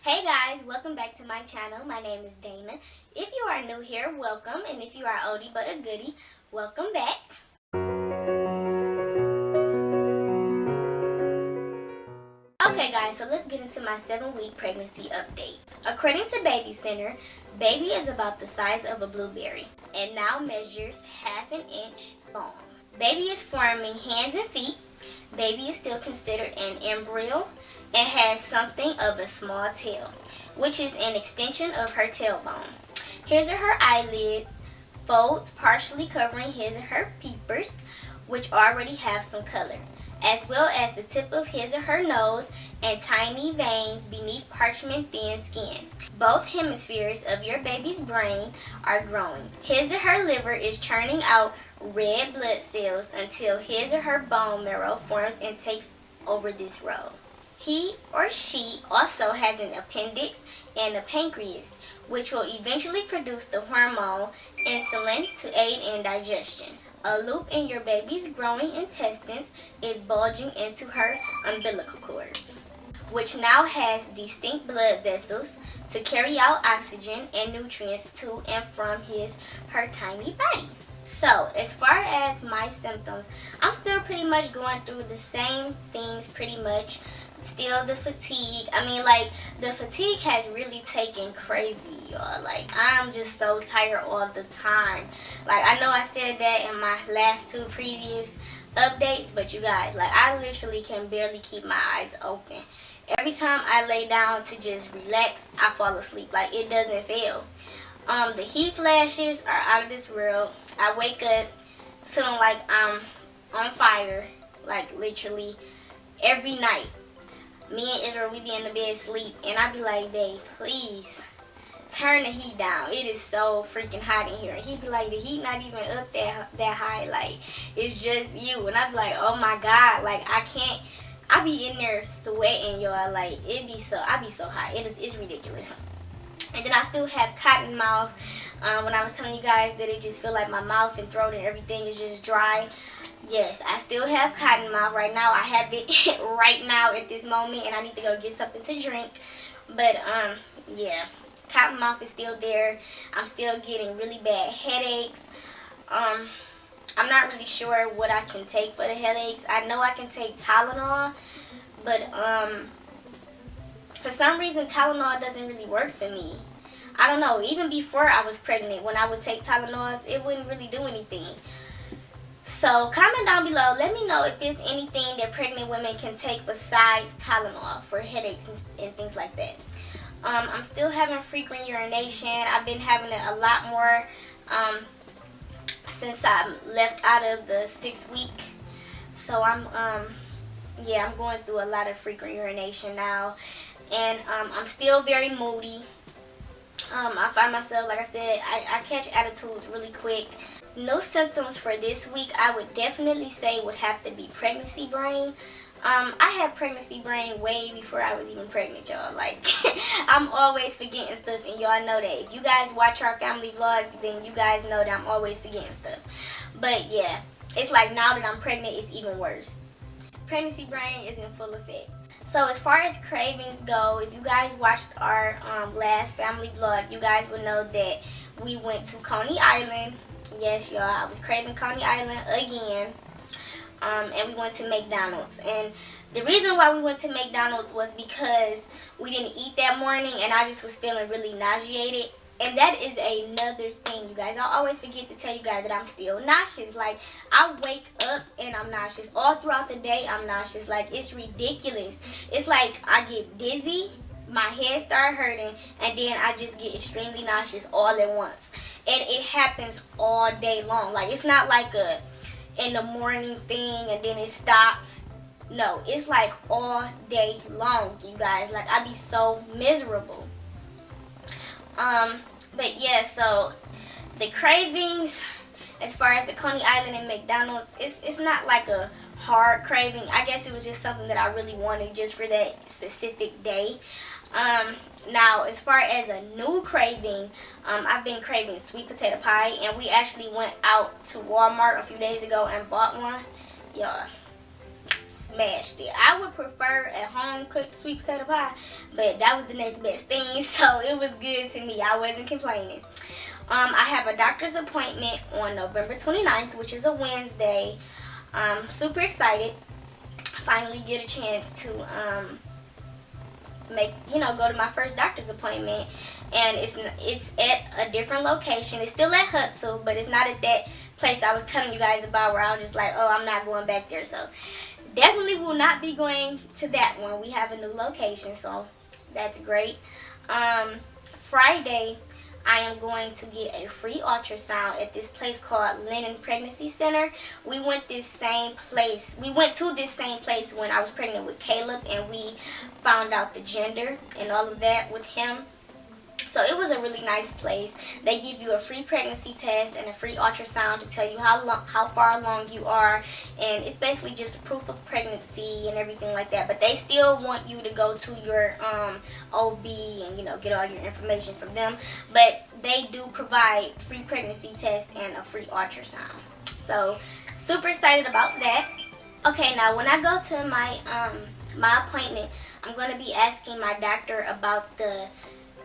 Hey guys, welcome back to my channel. My name is Dana. If you are new here, welcome, and if you are oldie but a goodie, welcome back. Okay guys, so let's get into my 7-week pregnancy update. According to Baby Center, baby is about the size of a blueberry and now measures ½ an inch long. Baby is forming hands and feet. Baby is still considered an embryo and has something of a small tail, which is an extension of her tailbone. His or her eyelids, folds partially covering his or her peepers, which already have some color, as well as the tip of his or her nose and tiny veins beneath parchment thin skin. Both hemispheres of your baby's brain are growing. His or her liver is churning out red blood cells until his or her bone marrow forms and takes over this role. He or she also has an appendix and a pancreas, which will eventually produce the hormone insulin to aid in digestion. A loop in your baby's growing intestines is bulging into her umbilical cord, which now has distinct blood vessels to carry out oxygen and nutrients to and from her tiny body. So, as far as my symptoms, I'm still pretty much going through the same things pretty much. Still the fatigue. The fatigue has really taken crazy, y'all. I'm just so tired all the time. I know I said that in my last 2 previous updates, but you guys, I literally can barely keep my eyes open. Every time I lay down to just relax, I fall asleep. It doesn't fail. The heat flashes are out of this world. I wake up feeling like I'm on fire, literally every night. Me and Israel, we be in the bed sleep, and I be like, babe, please turn the heat down. It is so freaking hot in here. And he be like, the heat not even up that high. It's just you. And I be like, oh my God, I can't. I be in there sweating, y'all. I be so hot. It's ridiculous. And then I still have cotton mouth. When I was telling you guys that it just feel like my mouth and throat and everything is just dry. Yes, I still have cotton mouth right now. I have it right now at this moment, and I need to go get something to drink. But yeah, cotton mouth is still there. I'm still getting really bad headaches. I'm not really sure what I can take for the headaches. I know I can take Tylenol, but for some reason Tylenol doesn't really work for me. I don't know. Even before I was pregnant, when I would take Tylenol, it wouldn't really do anything. So comment down below. Let me know if there's anything that pregnant women can take besides Tylenol for headaches and things like that. I'm still having frequent urination. I've been having it a lot more since I left out of the 6th week. So I'm going through a lot of frequent urination now. And I'm still very moody. I find myself, like I said, I catch attitudes really quick. No symptoms for this week, I would definitely say would have to be pregnancy brain. I had pregnancy brain way before I was even pregnant, y'all. I'm always forgetting stuff, and y'all know that. If you guys watch our family vlogs, then you guys know that I'm always forgetting stuff. But yeah, it's now that I'm pregnant, it's even worse. Pregnancy brain is in full effect. So as far as cravings go, if you guys watched our last family vlog, you guys will know that we went to Coney Island. Yes, y'all, I was craving Coney Island again. And we went to McDonald's. And the reason why we went to McDonald's was because we didn't eat that morning, and I just was feeling really nauseated. And that is another thing, you guys. I always forget to tell you guys that I'm still nauseous. I wake up and I'm nauseous. All throughout the day, I'm nauseous. It's ridiculous. It's I get dizzy, my head start hurting, and then I just get extremely nauseous all at once. And it happens all day long. It's not a in the morning thing and then it stops. No, it's all day long, you guys. I be so miserable. But yeah, so the cravings, as far as the Coney Island and McDonald's, it's not a hard craving. I guess it was just something that I really wanted just for that specific day. Now, as far as a new craving, I've been craving sweet potato pie, and we actually went out to Walmart a few days ago and bought one. Y'all, smashed it. I would prefer a home cooked sweet potato pie, but that was the next best thing, so it was good to me. I wasn't complaining. I have a doctor's appointment on November 29th, which is a Wednesday. Super excited. Finally get a chance to go to my first doctor's appointment, and it's at a different location. It's still at Hutzel, but it's not at that place I was telling you guys about where I was just like, oh, I'm not going back there. So definitely will not be going to that one. We have a new location, so that's great. Friday, I am going to get a free ultrasound at this place called Linen Pregnancy Center. We went to this same place when I was pregnant with Caleb, and we found out the gender and all of that with him. So it was a really nice place. They give you a free pregnancy test and a free ultrasound to tell you how far along you are, and it's basically just proof of pregnancy and everything like that. But they still want you to go to your OB and get all your information from them. But they do provide free pregnancy test and a free ultrasound. So super excited about that. Okay, now when I go to my my appointment, I'm going to be asking my doctor about the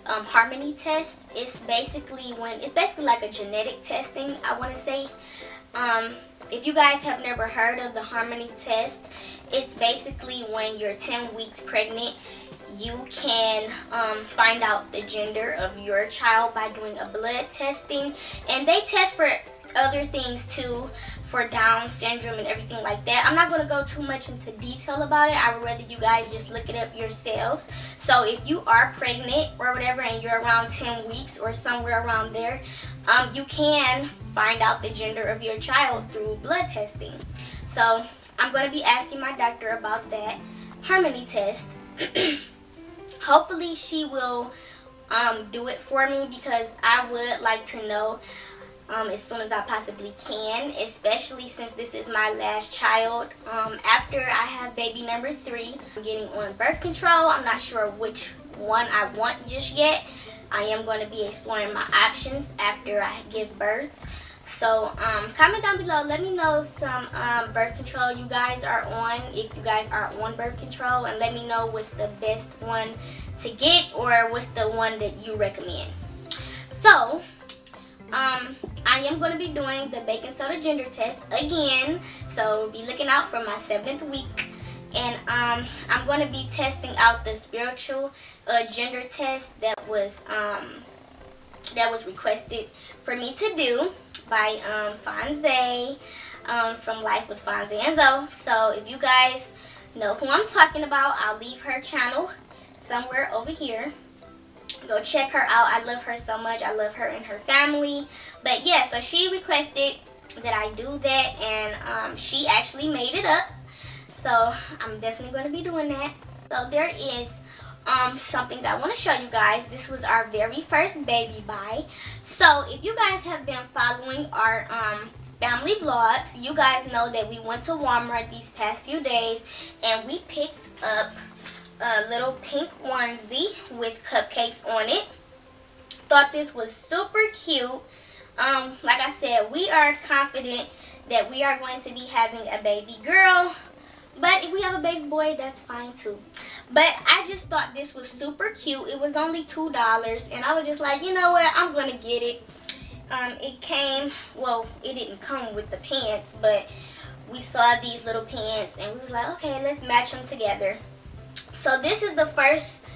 Harmony test. It's basically like a genetic testing, I want to say. If you guys have never heard of the Harmony test, it's basically when you're 10 weeks pregnant, you can find out the gender of your child by doing a blood testing, and they test for other things too, for Down syndrome and everything like that. I'm not going to go too much into detail about it. I would rather you guys just look it up yourselves. So if you are pregnant or whatever and you're around 10 weeks or somewhere around there, you can find out the gender of your child through blood testing. So I'm going to be asking my doctor about that Harmony test. Hopefully she will do it for me, because I would like to know as soon as I possibly can, especially since this is my last child. After I have baby number 3, I'm getting on birth control. I'm not sure which one I want just yet. I am going to be exploring my options after I give birth. So comment down below, let me know some birth control you guys are on, if you guys are on birth control, and let me know what's the best one to get, or what's the one that you recommend. So I am going to be doing the baking soda gender test again, so be looking out for my 7th week. And I'm going to be testing out the spiritual gender test that was requested for me to do by Fonzie from Life with Fonzie and Zoe. So if you guys know who I'm talking about, I'll leave her channel somewhere over here. Go check her out. I love her so much. I love her and her family. But yeah, so she requested that I do that, and she actually made it up. So I'm definitely going to be doing that. So there is something that I want to show you guys. This was our very first baby buy. So if you guys have been following our family vlogs, you guys know that we went to Walmart these past few days, and we picked up a little pink onesie with cupcakes on it. Thought this was super cute. Like I said, we are confident that we are going to be having a baby girl, but if we have a baby boy, that's fine too. But I just thought this was super cute. It was only $2, and I was just like, you know what, I'm gonna get it. It came, well, it didn't come with the pants, but we saw these little pants, and we was like, okay, let's match them together. So this is the first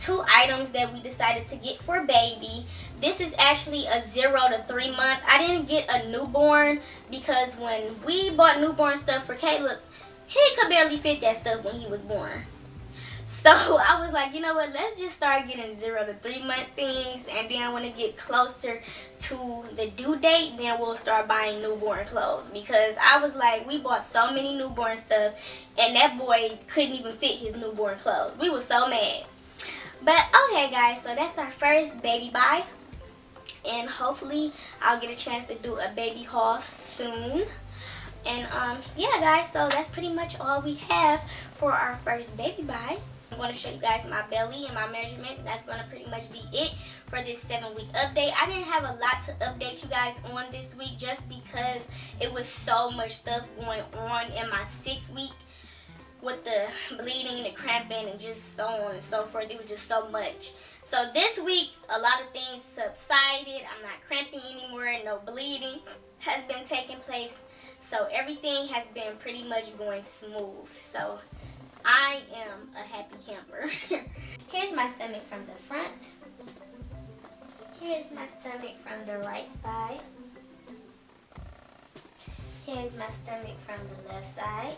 2 items that we decided to get for baby. This is actually a 0 to 3 month. I didn't get a newborn because when we bought newborn stuff for Caleb, he could barely fit that stuff when he was born. So I was like, you know what, let's just start getting 0 to 3 month things, and then when it get closer to the due date, then we'll start buying newborn clothes. Because I was like, we bought so many newborn stuff, and that boy couldn't even fit his newborn clothes. We were so mad. But okay guys, so that's our first baby buy, and hopefully I'll get a chance to do a baby haul soon. And yeah guys, so that's pretty much all we have for our first baby buy. I'm going to show you guys my belly and my measurements. That's going to pretty much be it for this 7-week update. I didn't have a lot to update you guys on this week just because it was so much stuff going on in my 6-week with the bleeding, the cramping, and just so on and so forth. It was just so much. So this week, a lot of things subsided. I'm not cramping anymore, and no bleeding has been taking place. So everything has been pretty much going smooth. So I am a happy camper. Here's my stomach from the front. Here's my stomach from the right side. Here's my stomach from the left side.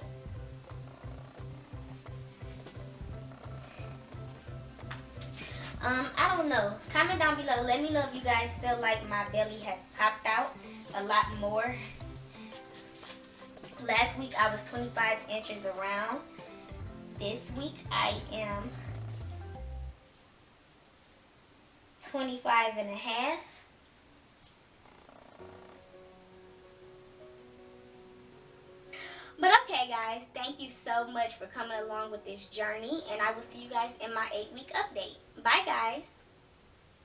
I don't know. Comment down below. Let me know if you guys feel like my belly has popped out a lot more. Last week I was 25 inches around. This week I am 25 and a half. But okay guys, thank you so much for coming along with this journey, and I will see you guys in my 8-week update. Bye guys.